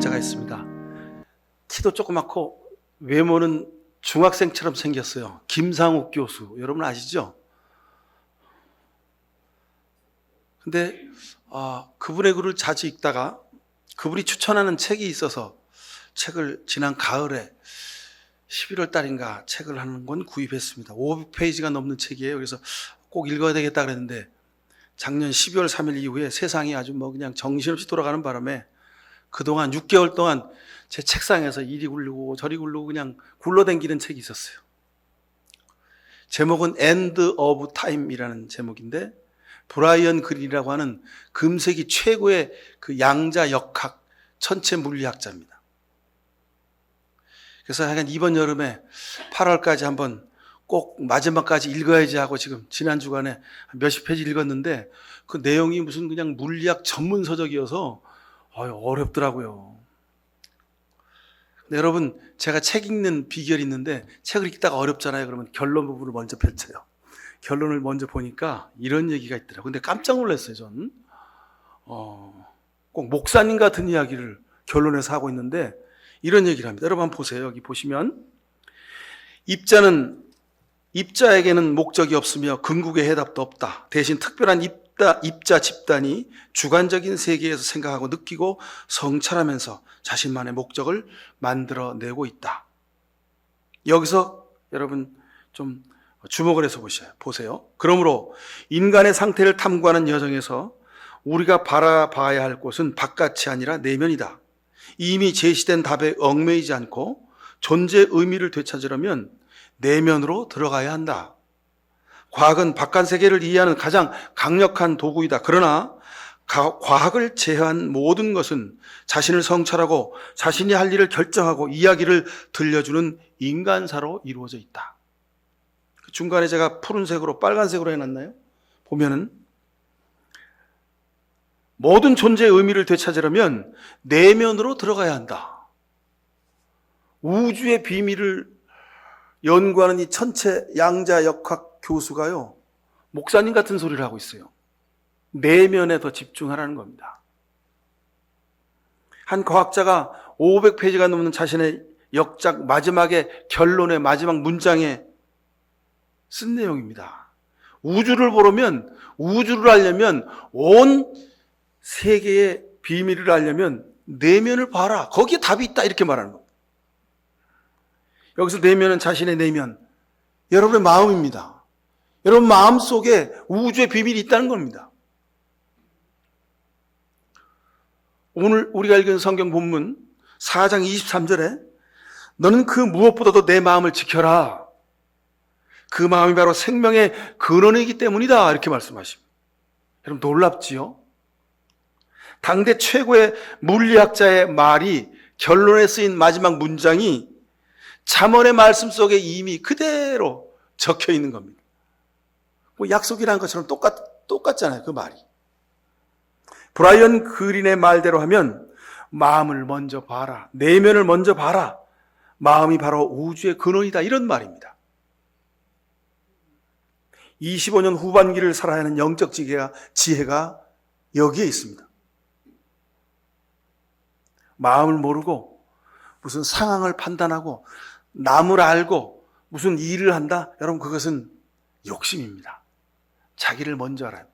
학자가 있습니다. 키도 조그맣고 외모는 중학생처럼 생겼어요. 김상욱 교수, 여러분 아시죠? 근데 그분의 글을 자주 읽다가 그분이 추천하는 책이 있어서 책을 지난 가을에 11월 달인가 책을 한 권 구입했습니다. 500페이지가 넘는 책이에요. 그래서 꼭 읽어야 되겠다 그랬는데 작년 12월 3일 이후에 세상이 아주 그냥 정신없이 돌아가는 바람에 그동안 6개월 동안 제 책상에서 이리 굴르고 저리 굴르고 그냥 굴러다니는 책이 있었어요. 제목은 End of Time이라는 제목인데 브라이언 그린이라고 하는 금세기 최고의 그 양자 역학 천체 물리학자입니다. 그래서 하여간 이번 여름에 8월까지 한번 꼭 마지막까지 읽어야지 하고 지금 지난 주간에 몇십 페이지 읽었는데 그 내용이 무슨 그냥 물리학 전문 서적이어서 어렵더라고요. 근데 여러분, 제가 책 읽는 비결이 있는데 책을 읽다가 어렵잖아요. 그러면 결론 부분을 먼저 펼쳐요. 결론을 먼저 보니까 이런 얘기가 있더라고요. 근데 깜짝 놀랐어요, 저는. 꼭 목사님 같은 이야기를 결론에서 하고 있는데 이런 얘기를 합니다. 여러분 한번 보세요. 여기 보시면 입자에게는 목적이 없으며 궁극의 해답도 없다. 대신 특별한 입자 집단이 주관적인 세계에서 생각하고 느끼고 성찰하면서 자신만의 목적을 만들어내고 있다. 여기서 여러분 좀 주목을 해서 보세요. 그러므로 인간의 상태를 탐구하는 여정에서 우리가 바라봐야 할 곳은 바깥이 아니라 내면이다. 이미 제시된 답에 얽매이지 않고 존재의 의미를 되찾으려면 내면으로 들어가야 한다. 과학은 바깥 세계를 이해하는 가장 강력한 도구이다. 그러나 과학을 제외한 모든 것은 자신을 성찰하고 자신이 할 일을 결정하고 이야기를 들려주는 인간사로 이루어져 있다. 중간에 제가 푸른색으로 빨간색으로 해놨나요? 보면은 모든 존재의 의미를 되찾으려면 내면으로 들어가야 한다. 우주의 비밀을 연구하는 이 천체 양자 역학 교수가요, 목사님 같은 소리를 하고 있어요. 내면에 더 집중하라는 겁니다. 한 과학자가 500페이지가 넘는 자신의 역작 마지막에 결론의 마지막 문장에 쓴 내용입니다. 우주를 알려면 온 세계의 비밀을 알려면 내면을 봐라. 거기에 답이 있다. 이렇게 말하는 겁니다. 여기서 내면은 자신의 내면, 여러분의 마음입니다. 여러분 마음 속에 우주의 비밀이 있다는 겁니다. 오늘 우리가 읽은 성경 본문 4장 23절에 너는 그 무엇보다도 내 마음을 지켜라. 그 마음이 바로 생명의 근원이기 때문이다. 이렇게 말씀하십니다. 여러분 놀랍지요? 당대 최고의 물리학자의 말이 결론에 쓰인 마지막 문장이 잠언의 말씀 속에 이미 그대로 적혀 있는 겁니다. 뭐 약속이라는 것처럼 똑같잖아요, 그 말이. 브라이언 그린의 말대로 하면 마음을 먼저 봐라. 내면을 먼저 봐라. 마음이 바로 우주의 근원이다. 이런 말입니다. 25년 후반기를 살아야 하는 영적 지혜가 여기에 있습니다. 마음을 모르고 무슨 상황을 판단하고 남을 알고 무슨 일을 한다? 여러분 그것은 욕심입니다. 자기를 먼저 알아요.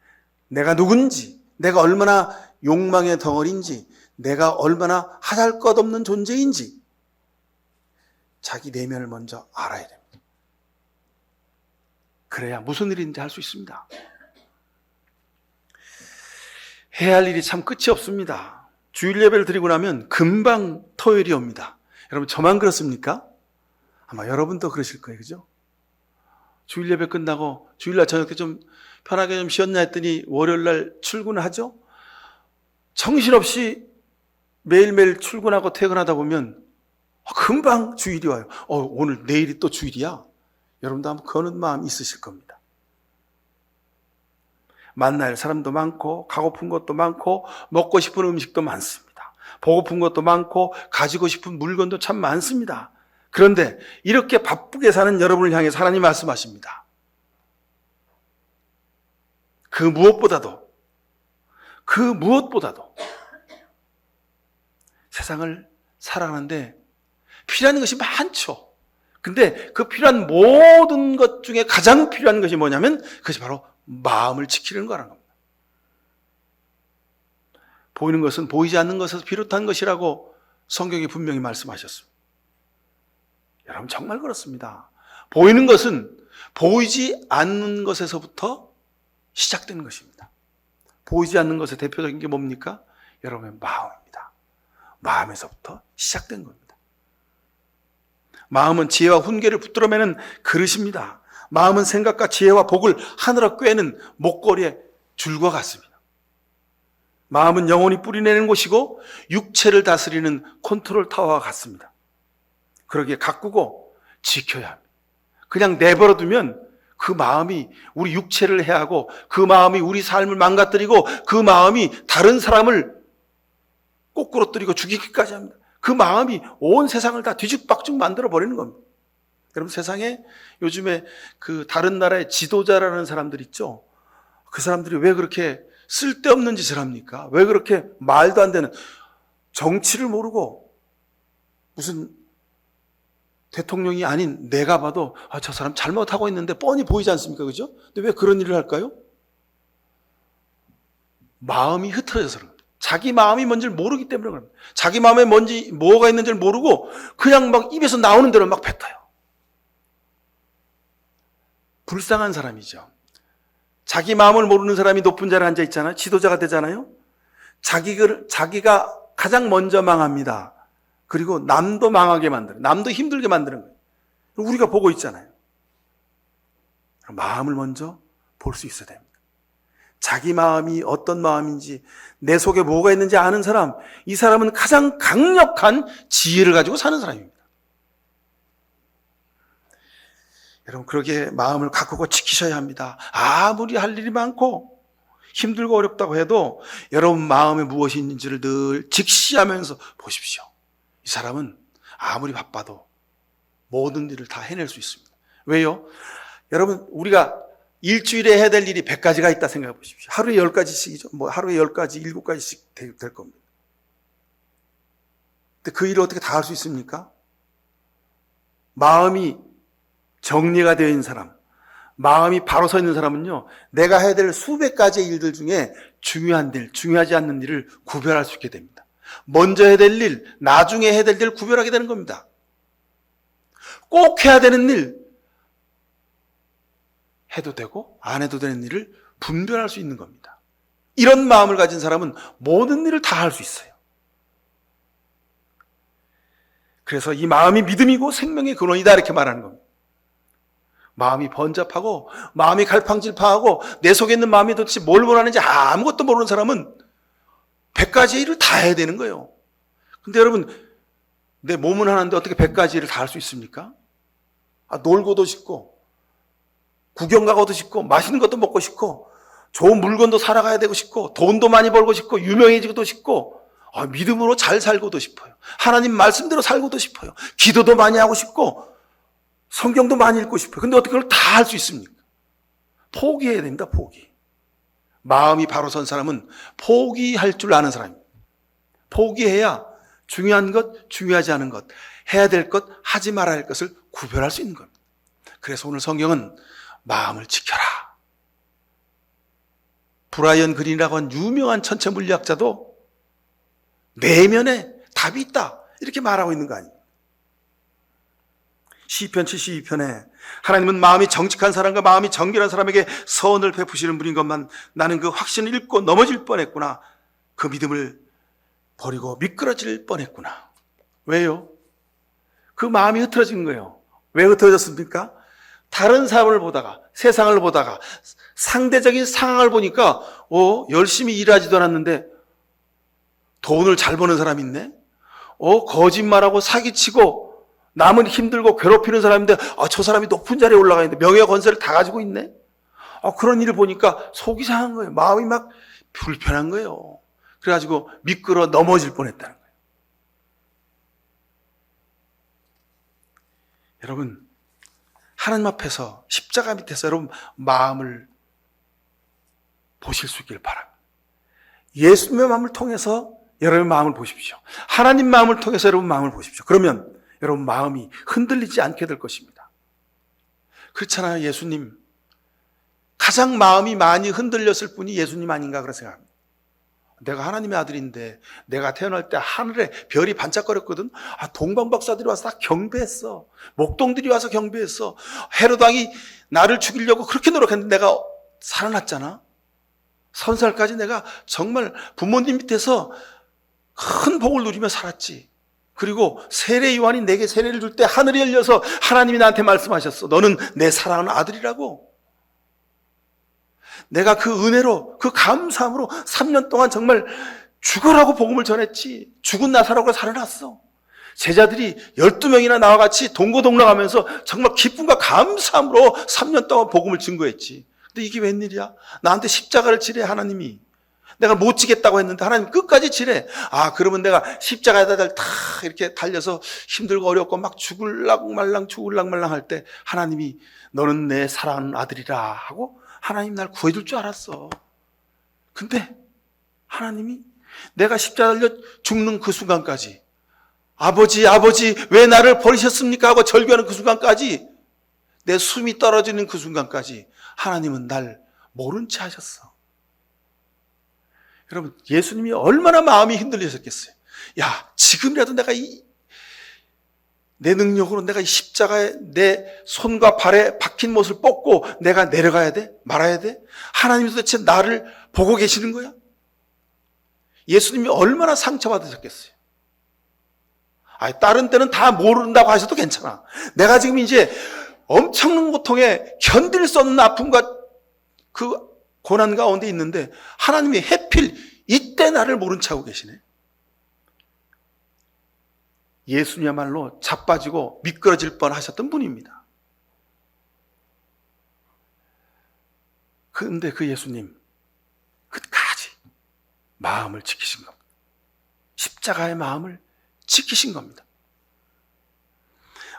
내가 누군지, 내가 얼마나 욕망의 덩어리인지, 내가 얼마나 하잘것없는 존재인지 자기 내면을 먼저 알아야 됩니다. 그래야 무슨 일인지 할 수 있습니다. 해야 할 일이 참 끝이 없습니다. 주일 예배를 드리고 나면 금방 토요일이 옵니다. 여러분 저만 그렇습니까? 아마 여러분도 그러실 거예요. 그죠? 주일 예배 끝나고 주일날 저녁 때 좀 편하게 좀 쉬었나 했더니 월요일날 출근을 하죠? 정신없이 매일매일 출근하고 퇴근하다 보면 금방 주일이 와요. 오늘 내일이 또 주일이야. 여러분도 한번 그런 마음 있으실 겁니다. 만날 사람도 많고 가고픈 것도 많고 먹고 싶은 음식도 많습니다. 보고픈 것도 많고 가지고 싶은 물건도 참 많습니다. 그런데 이렇게 바쁘게 사는 여러분을 향해서 하나님 말씀하십니다. 그 무엇보다도 세상을 살아가는데 필요한 것이 많죠. 근데 그 필요한 모든 것 중에 가장 필요한 것이 뭐냐면 그것이 바로 마음을 지키는 거라는 겁니다. 보이는 것은 보이지 않는 것에서 비롯한 것이라고 성경이 분명히 말씀하셨습니다. 여러분 정말 그렇습니다. 보이는 것은 보이지 않는 것에서부터 시작되는 것입니다. 보이지 않는 것의 대표적인 게 뭡니까? 여러분의 마음입니다. 마음에서부터 시작된 겁니다. 마음은 지혜와 훈계를 붙들어매는 그릇입니다. 마음은 생각과 지혜와 복을 하늘어 꿰는 목걸이의 줄과 같습니다. 마음은 영혼이 뿌리내는 곳이고 육체를 다스리는 컨트롤 타워와 같습니다. 그러기에 가꾸고 지켜야 합니다. 그냥 내버려 두면 그 마음이 우리 육체를 해하고 그 마음이 우리 삶을 망가뜨리고 그 마음이 다른 사람을 꼬꾸러뜨리고 죽이기까지 합니다. 그 마음이 온 세상을 다 뒤죽박죽 만들어 버리는 겁니다. 여러분 세상에 요즘에 그 다른 나라의 지도자라는 사람들 있죠. 그 사람들이 왜 그렇게 쓸데없는 짓을 합니까? 왜 그렇게 말도 안 되는 정치를 모르고 무슨 대통령이 아닌 내가 봐도 저 사람 잘못하고 있는데 뻔히 보이지 않습니까? 그죠? 근데 왜 그런 일을 할까요? 마음이 흐트러져서 그런 거예요. 자기 마음이 뭔지를 모르기 때문에 그럽니다. 자기 마음에 뭐가 있는지를 모르고 그냥 막 입에서 나오는 대로 막 뱉어요. 불쌍한 사람이죠. 자기 마음을 모르는 사람이 높은 자리에 앉아 있잖아요. 지도자가 되잖아요. 자기가 가장 먼저 망합니다. 그리고 남도 망하게 만드는, 남도 힘들게 만드는 거예요. 우리가 보고 있잖아요. 마음을 먼저 볼 수 있어야 됩니다. 자기 마음이 어떤 마음인지, 내 속에 뭐가 있는지 아는 사람, 이 사람은 가장 강력한 지혜를 가지고 사는 사람입니다. 여러분, 그러기에 마음을 가꾸고 지키셔야 합니다. 아무리 할 일이 많고 힘들고 어렵다고 해도 여러분 마음에 무엇이 있는지를 늘 직시하면서 보십시오. 이 사람은 아무리 바빠도 모든 일을 다 해낼 수 있습니다. 왜요? 여러분, 우리가 일주일에 해야 될 일이 100가지가 있다 생각해 보십시오. 하루에 10가지씩이죠. 하루에 10가지, 7가지씩 될 겁니다. 근데 그 일을 어떻게 다 할 수 있습니까? 마음이 정리가 되어 있는 사람, 마음이 바로 서 있는 사람은요, 내가 해야 될 수백 가지의 일들 중에 중요한 일, 중요하지 않는 일을 구별할 수 있게 됩니다. 먼저 해야 될 일, 나중에 해야 될 일을 구별하게 되는 겁니다. 꼭 해야 되는 일, 해도 되고 안 해도 되는 일을 분별할 수 있는 겁니다. 이런 마음을 가진 사람은 모든 일을 다 할 수 있어요. 그래서 이 마음이 믿음이고 생명의 근원이다 이렇게 말하는 겁니다. 마음이 번잡하고 마음이 갈팡질팡하고 내 속에 있는 마음이 도대체 뭘 원하는지 아무것도 모르는 사람은 100가지 일을 다 해야 되는 거예요. 근데 여러분, 내 몸은 하나인데 어떻게 100가지 일을 다 할 수 있습니까? 놀고도 싶고 구경 가고도 싶고 맛있는 것도 먹고 싶고 좋은 물건도 살아가야 되고 싶고 돈도 많이 벌고 싶고 유명해지고도 싶고 믿음으로 잘 살고도 싶어요. 하나님 말씀대로 살고도 싶어요. 기도도 많이 하고 싶고 성경도 많이 읽고 싶어요. 근데 어떻게 그걸 다 할 수 있습니까? 포기해야 됩니다. 포기. 마음이 바로 선 사람은 포기할 줄 아는 사람입니다. 포기해야 중요한 것, 중요하지 않은 것, 해야 될 것, 하지 말아야 할 것을 구별할 수 있는 겁니다. 그래서 오늘 성경은 마음을 지켜라. 브라이언 그린이라고 하는 유명한 천체 물리학자도 내면에 답이 있다 이렇게 말하고 있는 거 아니에요. 시편 72편에 하나님은 마음이 정직한 사람과 마음이 정결한 사람에게 선을 베푸시는 분인 것만 나는 그 확신을 잃고 넘어질 뻔했구나. 그 믿음을 버리고 미끄러질 뻔했구나. 왜요? 그 마음이 흐트러진 거예요. 왜 흐트러졌습니까? 다른 사람을 보다가, 세상을 보다가, 상대적인 상황을 보니까 열심히 일하지도 않았는데 돈을 잘 버는 사람이 있네? 거짓말하고 사기치고 남을 힘들고 괴롭히는 사람인데 저 사람이 높은 자리에 올라가 있는데 명예와 권세를 다 가지고 있네? 그런 일을 보니까 속이 상한 거예요. 마음이 막 불편한 거예요. 그래가지고 미끄러 넘어질 뻔했다는 거예요. 여러분, 하나님 앞에서 십자가 밑에서 여러분 마음을 보실 수 있기를 바랍니다. 예수님의 마음을 통해서 여러분 마음을 보십시오. 하나님 마음을 통해서 여러분 마음을 보십시오. 그러면 여러분 마음이 흔들리지 않게 될 것입니다. 그렇잖아요. 예수님. 가장 마음이 많이 흔들렸을 분이 예수님 아닌가 그런 생각합니다. 내가 하나님의 아들인데 내가 태어날 때 하늘에 별이 반짝거렸거든. 동방 박사들이 와서 다 경배했어. 목동들이 와서 경배했어. 헤롯 왕이 나를 죽이려고 그렇게 노력했는데 내가 살아났잖아. 30살까지 내가 정말 부모님 밑에서 큰 복을 누리며 살았지. 그리고 세례 요한이 내게 세례를 줄 때 하늘이 열려서 하나님이 나한테 말씀하셨어. 너는 내 사랑하는 아들이라고. 내가 그 은혜로, 그 감사함으로 3년 동안 정말 죽어라고 복음을 전했지. 죽은 나사로가 살아났어. 제자들이 12명이나 나와 같이 동고동락하면서 정말 기쁨과 감사함으로 3년 동안 복음을 증거했지. 근데 이게 웬일이야? 나한테 십자가를 지래 하나님이. 내가 못 지겠다고 했는데 하나님 끝까지 지래. 그러면 내가 십자가에다 다 이렇게 달려서 힘들고 어렵고 막 죽을락 말랑 할 때 하나님이 너는 내 사랑하는 아들이라 하고 하나님 날 구해줄 줄 알았어. 근데 하나님이 내가 십자가 달려 죽는 그 순간까지 아버지 왜 나를 버리셨습니까? 하고 절규하는 그 순간까지 내 숨이 떨어지는 그 순간까지 하나님은 날 모른 채 하셨어. 여러분 예수님이 얼마나 마음이 흔들리셨겠어요. 지금이라도 내가 내 능력으로 내가 이 십자가에 내 손과 발에 박힌 못을 뽑고 내가 내려가야 돼? 말아야 돼? 하나님이 도대체 나를 보고 계시는 거야? 예수님이 얼마나 상처받으셨겠어요. 다른 때는 다 모른다고 하셔도 괜찮아. 내가 지금 이제 엄청난 고통에 견딜 수 없는 아픔과 그 고난 가운데 있는데 하나님이 해필 이때 나를 모른 척 하고 계시네. 예수님야말로 자빠지고 미끄러질 뻔하셨던 분입니다. 그런데 그 예수님 끝까지 마음을 지키신 겁니다. 십자가의 마음을 지키신 겁니다.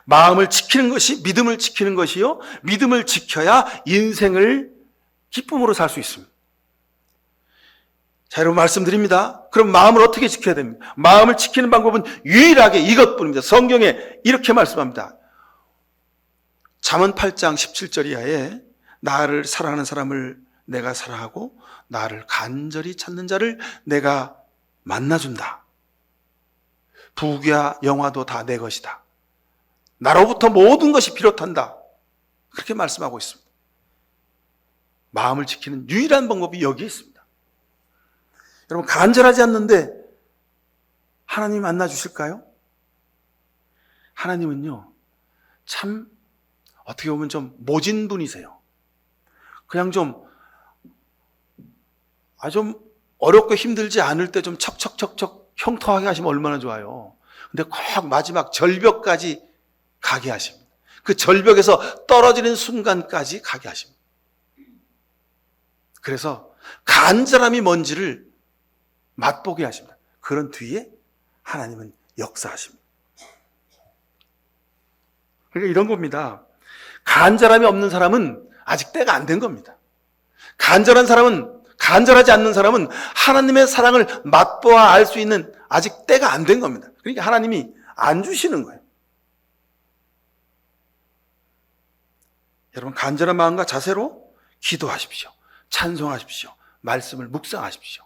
마음을 지키는 것이 믿음을 지키는 것이요, 믿음을 지켜야 인생을 기쁨으로 살 수 있습니다. 자, 여러분 말씀드립니다. 그럼 마음을 어떻게 지켜야 됩니까? 마음을 지키는 방법은 유일하게 이것뿐입니다. 성경에 이렇게 말씀합니다. 잠언 8장 17절 이하에 나를 사랑하는 사람을 내가 사랑하고 나를 간절히 찾는 자를 내가 만나준다. 부귀와 영화도 다 내 것이다. 나로부터 모든 것이 비롯한다. 그렇게 말씀하고 있습니다. 마음을 지키는 유일한 방법이 여기에 있습니다. 여러분 간절하지 않는데 하나님 만나주실까요? 하나님은요 참 어떻게 보면 좀 모진 분이세요. 그냥 좀 어렵고 힘들지 않을 때 좀 척척척척 형통하게 하시면 얼마나 좋아요. 근데 꼭 마지막 절벽까지 가게 하십니다. 그 절벽에서 떨어지는 순간까지 가게 하십니다. 그래서 간절함이 뭔지를 맛보게 하십니다. 그런 뒤에 하나님은 역사하십니다. 그러니까 이런 겁니다. 간절함이 없는 사람은 아직 때가 안 된 겁니다. 간절하지 않는 사람은 하나님의 사랑을 맛보아 알 수 있는 아직 때가 안 된 겁니다. 그러니까 하나님이 안 주시는 거예요. 여러분 간절한 마음과 자세로 기도하십시오. 찬송하십시오. 말씀을 묵상하십시오.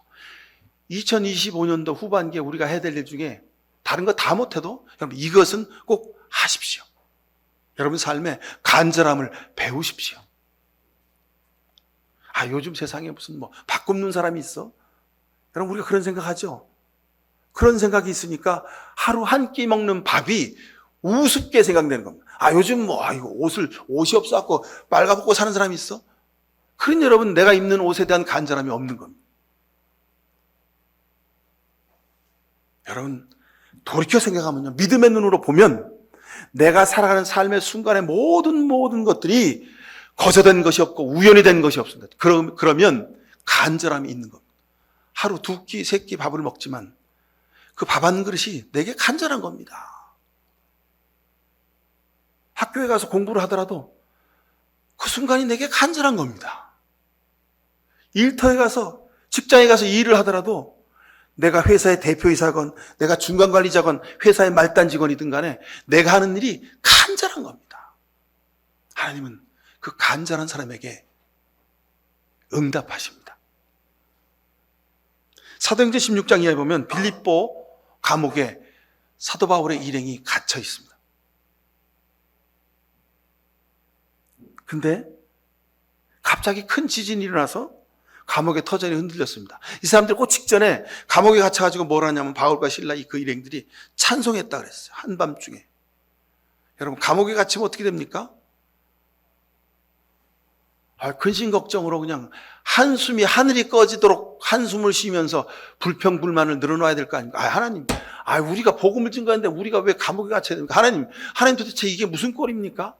2025년도 후반기에 우리가 해야 될 일 중에 다른 거 다 못해도 여러분 이것은 꼭 하십시오. 여러분 삶에 간절함을 배우십시오. 요즘 세상에 무슨 밥 굽는 사람이 있어? 여러분 우리가 그런 생각하죠? 그런 생각이 있으니까 하루 한 끼 먹는 밥이 우습게 생각되는 겁니다. 요즘 옷이 없어갖고 빨가벗고 사는 사람이 있어? 그런 여러분 내가 입는 옷에 대한 간절함이 없는 겁니다. 여러분 돌이켜 생각하면요 믿음의 눈으로 보면 내가 살아가는 삶의 순간의 모든 것들이 거저된 것이 없고 우연이 된 것이 없습니다. 그러면 간절함이 있는 겁니다. 하루 2끼, 3끼 밥을 먹지만 그 밥 한 그릇이 내게 간절한 겁니다. 학교에 가서 공부를 하더라도 그 순간이 내게 간절한 겁니다. 일터에 가서 직장에 가서 일을 하더라도 내가 회사의 대표이사건, 내가 중간관리자건, 회사의 말단 직원이든 간에 내가 하는 일이 간절한 겁니다. 하나님은 그 간절한 사람에게 응답하십니다. 사도행전 16장 이하에 보면 빌립보 감옥에 사도 바울의 일행이 갇혀 있습니다. 근데 갑자기 큰 지진이 일어나서 감옥의 터전이 흔들렸습니다. 이 사람들 꼭 직전에 감옥에 갇혀가지고 뭘 하냐면 바울과 실라 그 일행들이 찬송했다 그랬어요. 한밤중에. 여러분, 감옥에 갇히면 어떻게 됩니까? 근심 걱정으로 그냥 한숨이 하늘이 꺼지도록 한숨을 쉬면서 불평불만을 늘어놔야 될 거 아닙니까? 하나님, 우리가 복음을 증거하는데 우리가 왜 감옥에 갇혀야 됩니까? 하나님 도대체 이게 무슨 꼴입니까?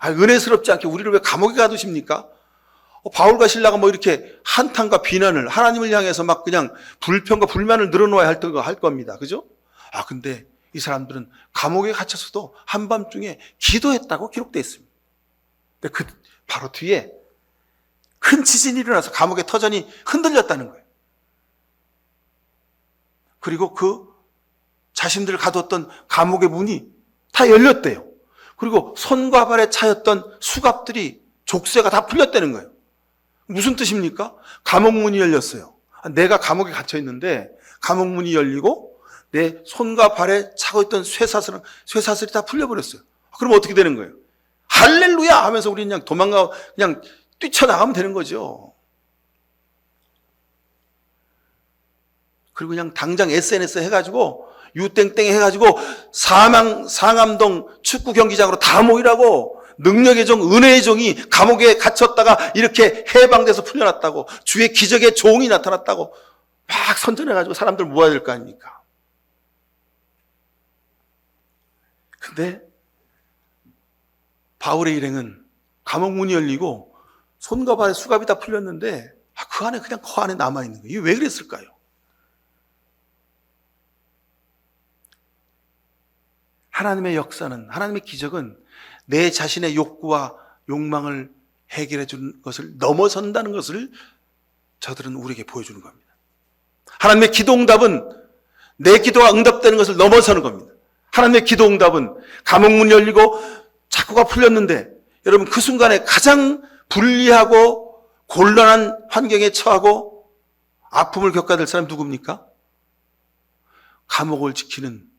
은혜스럽지 않게 우리를 왜 감옥에 가두십니까? 바울과 실라가 뭐 이렇게 한탄과 비난을 하나님을 향해서 막 그냥 불평과 불만을 늘어놓아야 할 겁니다. 그죠? 근데 이 사람들은 감옥에 갇혀서도 한밤중에 기도했다고 기록되어 있습니다. 근데 바로 뒤에 큰 지진이 일어나서 감옥의 터전이 흔들렸다는 거예요. 그리고 그 자신들 가뒀던 감옥의 문이 다 열렸대요. 그리고 손과 발에 차였던 수갑들이 족쇄가 다 풀렸다는 거예요. 무슨 뜻입니까? 감옥 문이 열렸어요. 내가 감옥에 갇혀 있는데 감옥 문이 열리고 내 손과 발에 차고 있던 쇠사슬이 다 풀려버렸어요. 그럼 어떻게 되는 거예요? 할렐루야 하면서 우리는 그냥 뛰쳐나가면 되는 거죠. 그리고 그냥 당장 SNS 해가지고 유땡땡 해가지고 상암동 축구 경기장으로 다 모이라고, 능력의 종, 은혜의 종이 감옥에 갇혔다가 이렇게 해방돼서 풀려났다고, 주의 기적의 종이 나타났다고 막 선전해가지고 사람들 모아야 될 거 아닙니까? 근데 바울의 일행은 감옥 문이 열리고 손과 발에 수갑이 다 풀렸는데 그 안에 그냥 그 안에 남아있는 거예요. 이게 왜 그랬을까요? 하나님의 역사는, 하나님의 기적은 내 자신의 욕구와 욕망을 해결해 주는 것을 넘어선다는 것을 저들은 우리에게 보여주는 겁니다. 하나님의 기도응답은 내 기도가 응답되는 것을 넘어서는 겁니다. 하나님의 기도응답은 감옥 문이 열리고 자꾸가 풀렸는데, 여러분, 그 순간에 가장 불리하고 곤란한 환경에 처하고 아픔을 겪어야 될 사람이 누굽니까? 감옥을 지키는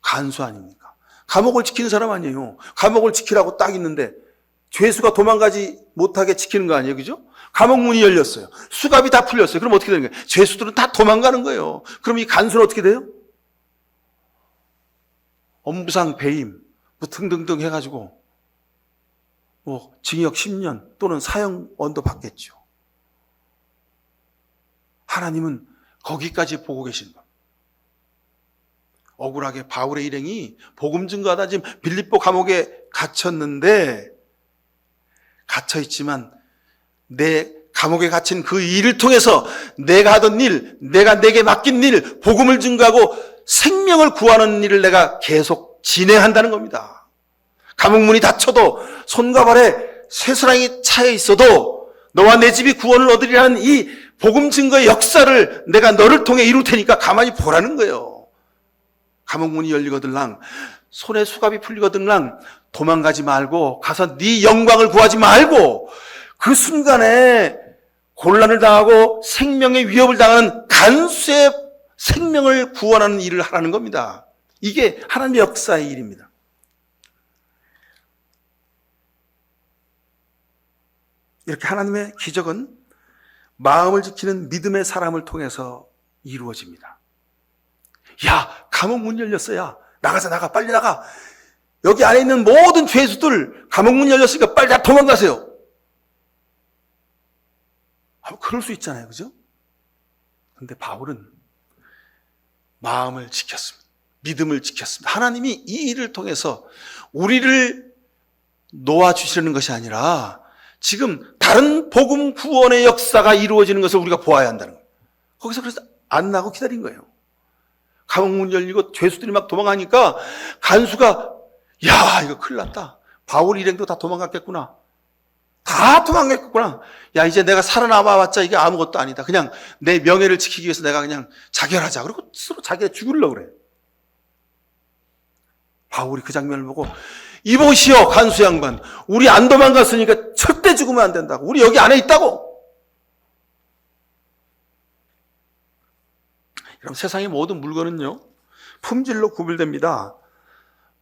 간수 아닙니까? 감옥을 지키는 사람 아니에요. 감옥을 지키라고 딱 있는데 죄수가 도망가지 못하게 지키는 거 아니에요, 그죠? 감옥 문이 열렸어요. 수갑이 다 풀렸어요. 그럼 어떻게 되는 거예요? 죄수들은 다 도망가는 거예요. 그럼 이 간수는 어떻게 돼요? 엄부상, 배임, 등등등 해가지고 징역 10년 또는 사형원도 받겠죠. 하나님은 거기까지 보고 계신 겁니다. 억울하게 바울의 일행이 복음 증거하다 지금 빌립보 감옥에 갇혔는데, 갇혀있지만 내 감옥에 갇힌 그 일을 통해서 내가 하던 일, 내가 내게 맡긴 일, 복음을 증거하고 생명을 구하는 일을 내가 계속 진행한다는 겁니다. 감옥 문이 닫혀도 손과 발에 쇠사랑이 차여 있어도 너와 내 집이 구원을 얻으리라는 이 복음 증거의 역사를 내가 너를 통해 이룰 테니까 가만히 보라는 거예요. 감옥 문이 열리거들랑, 손에 수갑이 풀리거들랑 도망가지 말고 가서 네 영광을 구하지 말고 그 순간에 곤란을 당하고 생명의 위협을 당하는 간수의 생명을 구원하는 일을 하라는 겁니다. 이게 하나님의 역사의 일입니다. 이렇게 하나님의 기적은 마음을 지키는 믿음의 사람을 통해서 이루어집니다. 야, 감옥 문 열렸어. 야, 나가, 빨리 나가. 여기 안에 있는 모든 죄수들 감옥 문 열렸으니까 빨리 다 도망가세요. 그럴 수 있잖아요, 그죠? 그런데 바울은 마음을 지켰습니다. 믿음을 지켰습니다. 하나님이 이 일을 통해서 우리를 놓아주시려는 것이 아니라 지금 다른 복음 구원의 역사가 이루어지는 것을 우리가 보아야 한다는 거예요. 거기서 그래서 안 나고 기다린 거예요. 감옥 문 열리고 죄수들이 막 도망가니까 간수가, 야, 이거 큰일 났다. 바울 일행도 다 도망갔겠구나. 다 다 도망갔구나. 야, 이제 내가 살아남아봤자 이게 아무것도 아니다. 그냥 내 명예를 지키기 위해서 내가 그냥 자결하자. 그리고 스스로 자기가 죽으려고 그래. 바울이 그 장면을 보고, 이보시오, 간수 양반. 우리 안 도망갔으니까 절대 죽으면 안 된다고. 우리 여기 안에 있다고. 여러분, 세상의 모든 물건은요, 품질로 구별됩니다.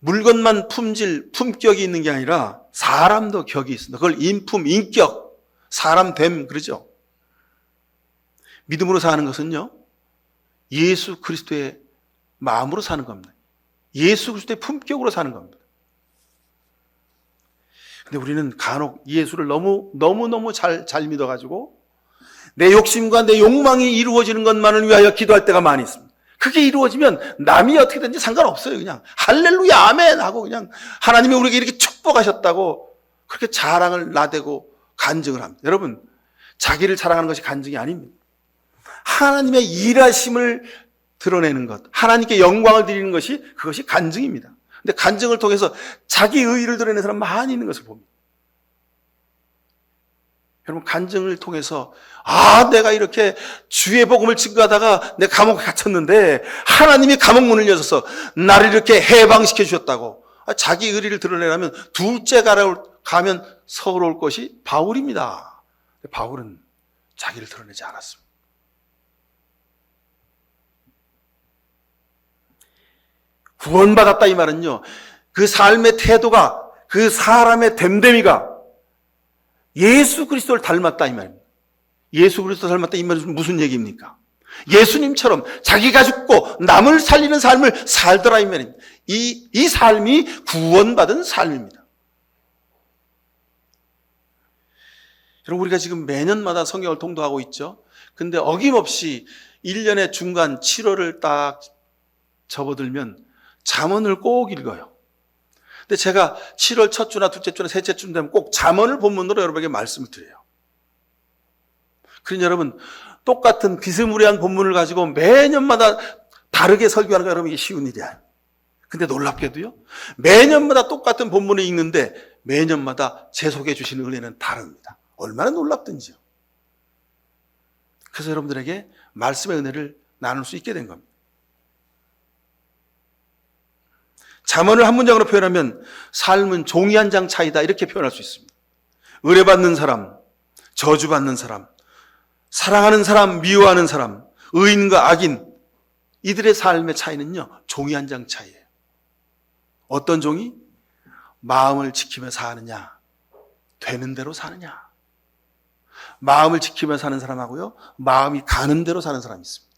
물건만 품질, 품격이 있는 게 아니라 사람도 격이 있습니다. 그걸 인품, 인격, 사람됨 그러죠. 믿음으로 사는 것은요, 예수 그리스도의 마음으로 사는 겁니다. 예수 그리스도의 품격으로 사는 겁니다. 근데 우리는 간혹 예수를 너무 잘 믿어가지고 내 욕심과 내 욕망이 이루어지는 것만을 위하여 기도할 때가 많이 있습니다. 그게 이루어지면 남이 어떻게 되는지 상관없어요. 그냥 할렐루야 아멘 하고 그냥 하나님이 우리에게 이렇게 축복하셨다고 그렇게 자랑을 나대고 간증을 합니다. 여러분, 자기를 자랑하는 것이 간증이 아닙니다. 하나님의 일하심을 드러내는 것, 하나님께 영광을 드리는 것이 그것이 간증입니다. 근데 간증을 통해서 자기 의의를 드러내는 사람 많이 있는 것을 봅니다. 여러분, 간증을 통해서 내가 이렇게 주의 복음을 증거하다가 내 감옥에 갇혔는데 하나님이 감옥문을 여셔서 나를 이렇게 해방시켜 주셨다고 자기 의리를 드러내려면 둘째 가면 서러울 것이 바울입니다. 바울은 자기를 드러내지 않았습니다. 구원받았다 이 말은요, 그 삶의 태도가, 그 사람의 됨됨이가 예수 그리스도를 닮았다 이 말입니다. 예수 그리스도 닮았다 이 말은 무슨 얘기입니까? 예수님처럼 자기가 죽고 남을 살리는 삶을 살더라 이 말입니다. 이 삶이 구원받은 삶입니다. 여러분, 우리가 지금 매년마다 성경을 통독하고 있죠. 근데 어김없이 1년의 중간 7월을 딱 접어들면 잠언을 꼭 읽어요. 근데 제가 7월 첫 주나 둘째 주나 셋째 주 되면 꼭 잠언을 본문으로 여러분에게 말씀을 드려요. 그러니 여러분, 똑같은 비스무리한 본문을 가지고 매년마다 다르게 설교하는 거 여러분, 이게 쉬운 일이 아니에요. 근데 놀랍게도요, 매년마다 똑같은 본문을 읽는데 매년마다 제속해 주시는 은혜는 다릅니다. 얼마나 놀랍든지요. 그래서 여러분들에게 말씀의 은혜를 나눌 수 있게 된 겁니다. 잠언을 한 문장으로 표현하면 삶은 종이 한 장 차이다 이렇게 표현할 수 있습니다. 의뢰받는 사람, 저주받는 사람, 사랑하는 사람, 미워하는 사람, 의인과 악인, 이들의 삶의 차이는요, 종이 한 장 차이예요. 어떤 종이? 마음을 지키며 사느냐, 되는 대로 사느냐. 마음을 지키며 사는 사람하고요, 마음이 가는 대로 사는 사람이 있습니다.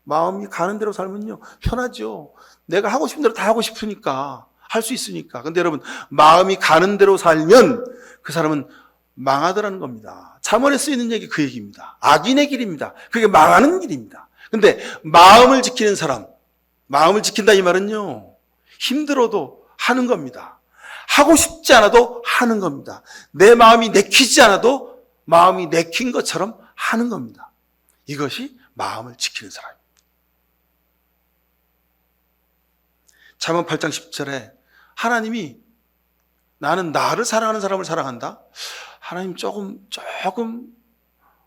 마음이 가는 대로 살면요, 편하죠. 내가 하고 싶은 대로 다 하고 싶으니까, 할 수 있으니까. 근데 여러분, 마음이 가는 대로 살면 그 사람은 망하더라는 겁니다. 잠언에 쓰이는 얘기 그 얘기입니다. 악인의 길입니다. 그게 망하는 길입니다. 근데 마음을 지키는 사람, 마음을 지킨다 이 말은요, 힘들어도 하는 겁니다. 하고 싶지 않아도 하는 겁니다. 내 마음이 내키지 않아도 마음이 내킨 것처럼 하는 겁니다. 이것이 마음을 지키는 사람입니다. 잠언 8장 10절에 하나님이 나는 나를 사랑하는 사람을 사랑한다? 하나님 조금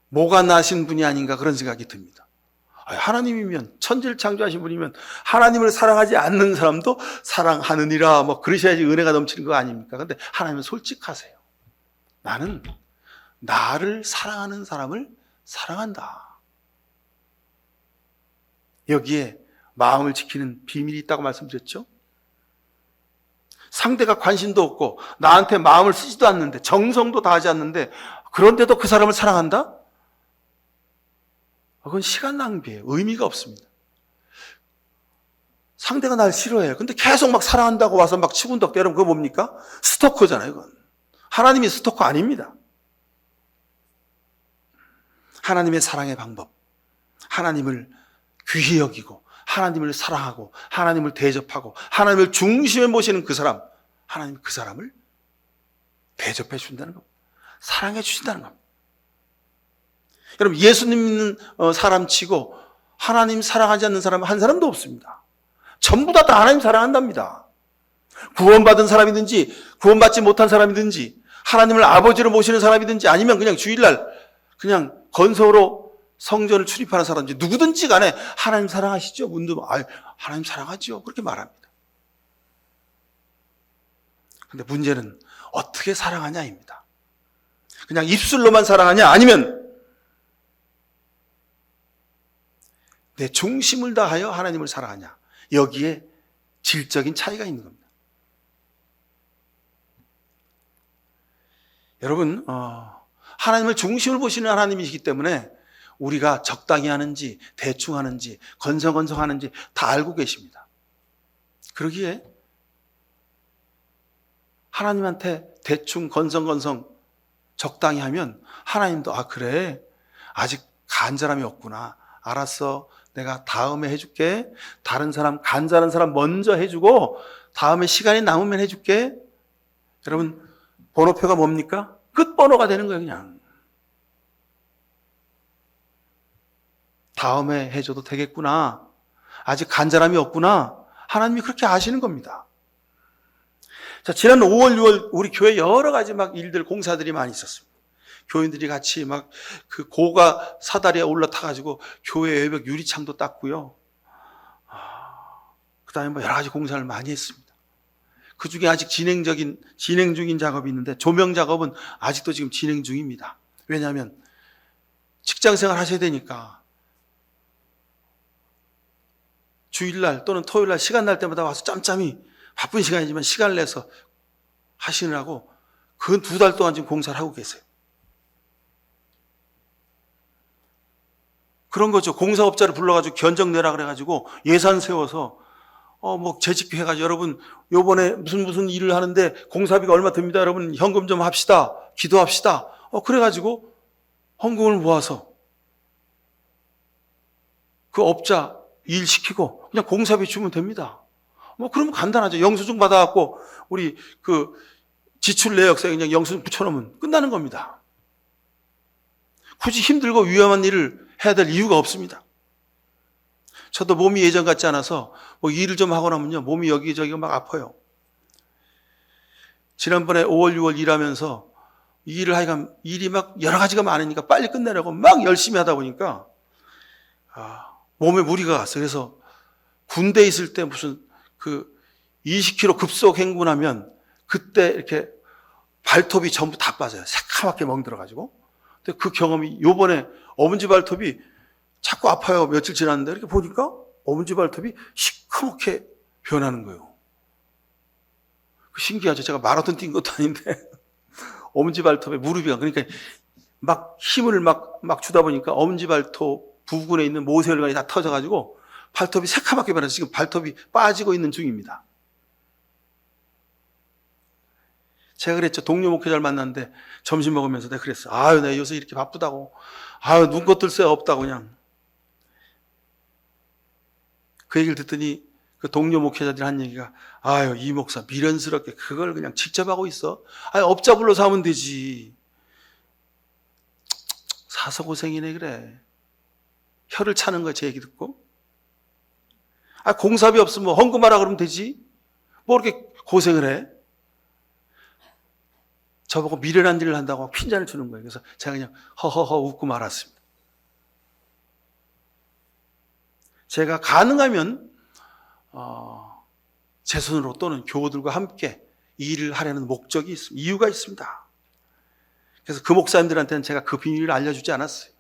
뭐가 나신 분이 아닌가 그런 생각이 듭니다. 하나님이면, 천지를 창조하신 분이면 하나님을 사랑하지 않는 사람도 사랑하느니라 뭐 그러셔야지 은혜가 넘치는 거 아닙니까? 근데 하나님은 솔직하세요. 나는 나를 사랑하는 사람을 사랑한다. 여기에 마음을 지키는 비밀이 있다고 말씀드렸죠? 상대가 관심도 없고 나한테 마음을 쓰지도 않는데, 정성도 다하지 않는데, 그런데도 그 사람을 사랑한다? 그건 시간 낭비예요. 의미가 없습니다. 상대가 날 싫어해요. 근데 계속 막 사랑한다고 와서 막 치군덕대. 여러분, 그거 뭡니까? 스토커잖아요, 그건. 하나님이 스토커 아닙니다. 하나님의 사랑의 방법, 하나님을 귀히 여기고 하나님을 사랑하고 하나님을 대접하고 하나님을 중심에 모시는 그 사람, 하나님 그 사람을 대접해 주신다는 겁니다. 사랑해 주신다는 겁니다. 여러분, 예수님 믿는 사람 치고 하나님 사랑하지 않는 사람은 한 사람도 없습니다. 전부 다 하나님 사랑한답니다. 구원받은 사람이든지 구원받지 못한 사람이든지 하나님을 아버지로 모시는 사람이든지 아니면 그냥 주일날 그냥 건서로 성전을 출입하는 사람인지 누구든지 간에 하나님 사랑하시죠? 문도 하나님 사랑하죠. 그렇게 말합니다. 근데 문제는 어떻게 사랑하냐입니다. 그냥 입술로만 사랑하냐 아니면 내 중심을 다하여 하나님을 사랑하냐. 여기에 질적인 차이가 있는 겁니다. 여러분, 하나님을 중심을 보시는 하나님이시기 때문에 우리가 적당히 하는지 대충 하는지 건성건성 하는지 다 알고 계십니다. 그러기에 하나님한테 대충 건성건성 적당히 하면 하나님도 그래 아직 간절함이 없구나. 알았어. 내가 다음에 해줄게. 다른 사람 간절한 사람 먼저 해주고 다음에 시간이 남으면 해줄게. 여러분 번호표가 뭡니까? 끝번호가 되는 거예요. 그냥 다음에 해줘도 되겠구나. 아직 간절함이 없구나. 하나님이 그렇게 아시는 겁니다. 자, 지난 5월, 6월 우리 교회 여러 가지 막 일들, 공사들이 많이 있었습니다. 교인들이 같이 막 그 고가 사다리에 올라타가지고 교회 외벽 유리창도 닦고요. 그 다음에 뭐 여러 가지 공사를 많이 했습니다. 그 중에 아직 진행 중인 작업이 있는데 조명 작업은 아직도 지금 진행 중입니다. 왜냐하면 직장 생활 하셔야 되니까 주일날 또는 토요일날 시간 날 때마다 와서 짬짬이 바쁜 시간이지만 시간을 내서 하시느라고 그 2달 동안 지금 공사를 하고 계세요. 그런 거죠. 공사업자를 불러가지고 견적 내라 그래가지고 예산 세워서 뭐 재집회 해가지고 여러분 요번에 무슨 일을 하는데 공사비가 얼마 듭니다. 여러분 현금 좀 합시다. 기도합시다. 그래가지고 헌금을 모아서 그 업자 일 시키고 그냥 공사비 주면 됩니다. 뭐 그러면 간단하죠. 영수증 받아갖고 우리 그 지출 내역서에 그냥 영수증 붙여놓으면 끝나는 겁니다. 굳이 힘들고 위험한 일을 해야 될 이유가 없습니다. 저도 몸이 예전 같지 않아서 뭐 일을 좀 하고 나면요 몸이 여기저기 막 아파요. 지난번에 5월 6월 일하면서 일을 하여간 일이 막 여러 가지가 많으니까 빨리 끝내려고 막 열심히 하다 보니까 몸에 무리가 갔어요. 그래서 군대에 있을 때 무슨 그 20km 급속 행군하면 그때 이렇게 발톱이 전부 다 빠져요. 새카맣게 멍들어가지고. 근데 그 경험이 요번에 엄지 발톱이 자꾸 아파요. 며칠 지났는데 이렇게 보니까 엄지 발톱이 시커멓게 변하는 거예요. 신기하죠. 제가 마라톤 뛴 것도 아닌데 엄지 발톱에 무릎이 그러니까 막 힘을 막 주다 보니까 엄지 발톱 부근에 있는 모세혈관이 다 터져가지고 발톱이 새카맣게 변해서 지금 발톱이 빠지고 있는 중입니다. 제가 그랬죠. 동료 목회자를 만났는데 점심 먹으면서 내가 그랬어. 나 요새 이렇게 바쁘다고. 눈꽃 뜰 새 없다고 그냥. 그 얘기를 듣더니 그 동료 목회자들이 한 얘기가 이 목사 미련스럽게 그걸 그냥 직접 하고 있어. 업자 불러서 하면 되지. 사서 고생이네 그래. 혀를 차는 거야 제 얘기 듣고. 공사비 없으면 헌금하라 그러면 되지. 뭐 이렇게 고생을 해. 저보고 미련한 일을 한다고 핀잔을 주는 거예요. 그래서 제가 그냥 허허허 웃고 말았습니다. 제가 가능하면 제 손으로 또는 교우들과 함께 이 일을 하려는 목적이 있습니다. 이유가 있습니다. 그래서 그 목사님들한테는 제가 그 비밀을 알려주지 않았어요.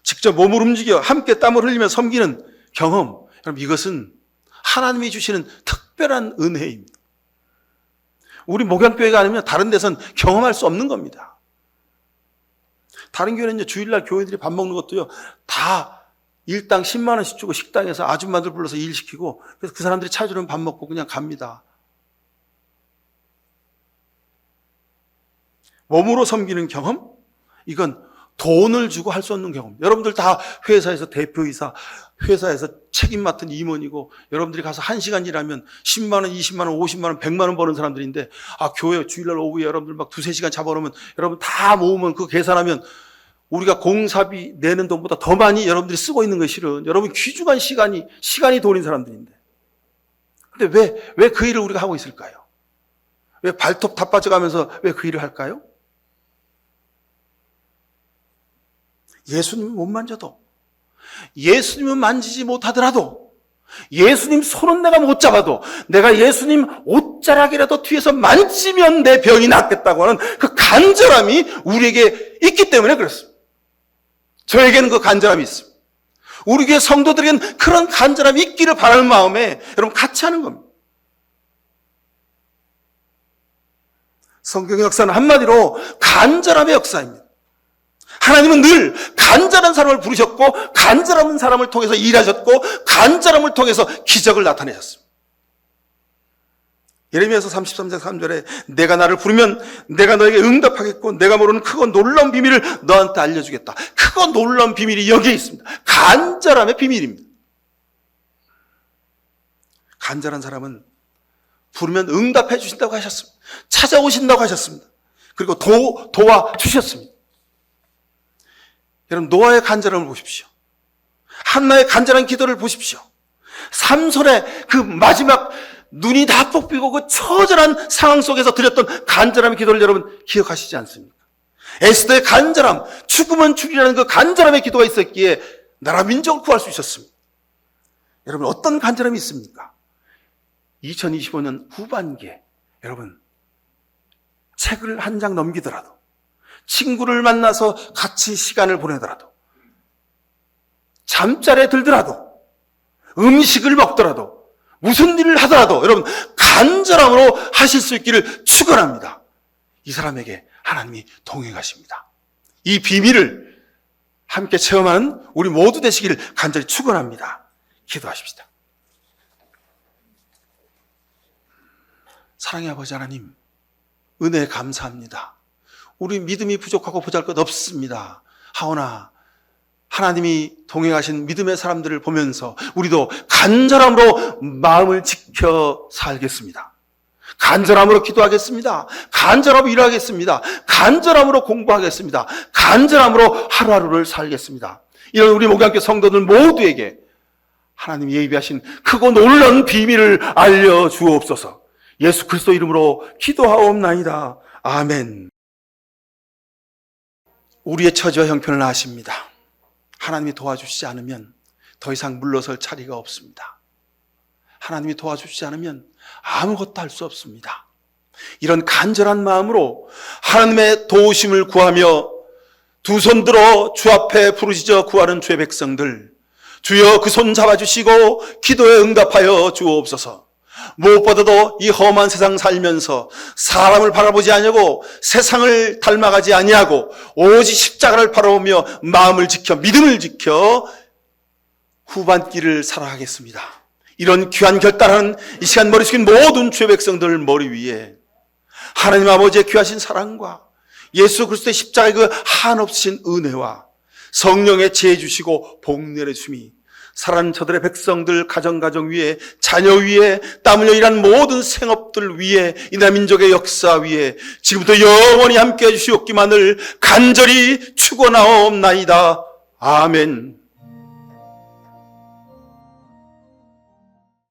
직접 몸을 움직여 함께 땀을 흘리며 섬기는 경험, 여러분 이것은 하나님이 주시는 특별한 은혜입니다. 우리 목양교회가 아니면 다른 데선 경험할 수 없는 겁니다. 다른 교회는요 주일날 교회들이 밥 먹는 것도요 다 일당 10만 원씩 주고 식당에서 아줌마들 불러서 일 시키고 그래서 그 사람들이 차주는 밥 먹고 그냥 갑니다. 몸으로 섬기는 경험? 이건 돈을 주고 할 수 없는 경험. 여러분들 다 회사에서 대표이사, 회사에서 책임 맡은 임원이고 여러분들이 가서 1시간 일하면 10만 원, 20만 원, 50만 원, 100만 원 버는 사람들인데 교회 주일날 오후에 여러분들 막 2-3시간 잡아놓으면 여러분 다 모으면 그거 계산하면 우리가 공사비 내는 돈보다 더 많이 여러분들이 쓰고 있는 것이 실은 여러분 귀중한 시간이 돈인 사람들인데 근데 왜 그 일을 우리가 하고 있을까요? 왜 발톱 다 빠져가면서 왜 그 일을 할까요? 예수님은 못 만져도, 예수님은 만지지 못하더라도, 예수님 손은 내가 못 잡아도 내가 예수님 옷자락이라도 뒤에서 만지면 내 병이 낫겠다고 하는 그 간절함이 우리에게 있기 때문에 그렇습니다. 저에게는 그 간절함이 있습니다. 우리 교회 성도들에게는 그런 간절함이 있기를 바라는 마음에 여러분 같이 하는 겁니다. 성경의 역사는 한마디로 간절함의 역사입니다. 하나님은 늘 간절한 사람을 부르셨고 간절한 사람을 통해서 일하셨고 간절함을 통해서 기적을 나타내셨습니다. 예레미야서 33장 3절에 내가 나를 부르면 내가 너에게 응답하겠고 내가 모르는 크고 놀라운 비밀을 너한테 알려주겠다. 크고 놀라운 비밀이 여기에 있습니다. 간절함의 비밀입니다. 간절한 사람은 부르면 응답해 주신다고 하셨습니다. 찾아오신다고 하셨습니다. 그리고 도와주셨습니다. 여러분, 노아의 간절함을 보십시오. 한나의 간절한 기도를 보십시오. 삼손의 그 마지막 눈이 다 뽑히고 그 처절한 상황 속에서 드렸던 간절함의 기도를 여러분 기억하시지 않습니까? 에스더의 간절함, 죽으면 죽이라는 그 간절함의 기도가 있었기에 나라 민족을 구할 수 있었습니다. 여러분, 어떤 간절함이 있습니까? 2025년 후반기에 여러분 책을 한 장 넘기더라도, 친구를 만나서 같이 시간을 보내더라도, 잠자리에 들더라도, 음식을 먹더라도, 무슨 일을 하더라도 여러분 간절함으로 하실 수 있기를 축원합니다. 이 사람에게 하나님이 동행하십니다. 이 비밀을 함께 체험하는 우리 모두 되시기를 간절히 축원합니다. 기도하십시다. 사랑의 아버지 하나님, 은혜 감사합니다. 우리 믿음이 부족하고 보잘것없습니다. 하오나 하나님이 동행하신 믿음의 사람들을 보면서 우리도 간절함으로 마음을 지켜 살겠습니다. 간절함으로 기도하겠습니다. 간절함으로 일하겠습니다. 간절함으로 공부하겠습니다. 간절함으로 하루하루를 살겠습니다. 이런 우리 목양교 성도들 모두에게 하나님이 예비하신 크고 놀라운 비밀을 알려주옵소서. 예수 그리스도 이름으로 기도하옵나이다. 아멘. 우리의 처지와 형편을 아십니다. 하나님이 도와주시지 않으면 더 이상 물러설 자리가 없습니다. 하나님이 도와주시지 않으면 아무것도 할 수 없습니다. 이런 간절한 마음으로 하나님의 도우심을 구하며 두 손 들어 주 앞에 부르짖어 구하는 주의 백성들, 주여 그 손 잡아주시고 기도에 응답하여 주옵소서. 무엇보다도 이 험한 세상 살면서 사람을 바라보지 아니하고 세상을 닮아가지 아니하고 오직 십자가를 바라보며 마음을 지켜 믿음을 지켜 후반기를 살아가겠습니다. 이런 귀한 결단하는 이 시간 머리 숙인 모든 주의 백성들 머리 위에 하나님 아버지의 귀하신 사랑과 예수 그리스도의 십자가의 그 한없으신 은혜와 성령의 지혜 주시고 복 내려주심이 살아가는 저들의 백성들 가정 위에, 자녀 위에, 땀 흘려 일한 모든 생업들 위에, 이 나라 민족의 역사 위에 지금부터 영원히 함께해 주시옵기만을 간절히 축원하옵나이다. 아멘.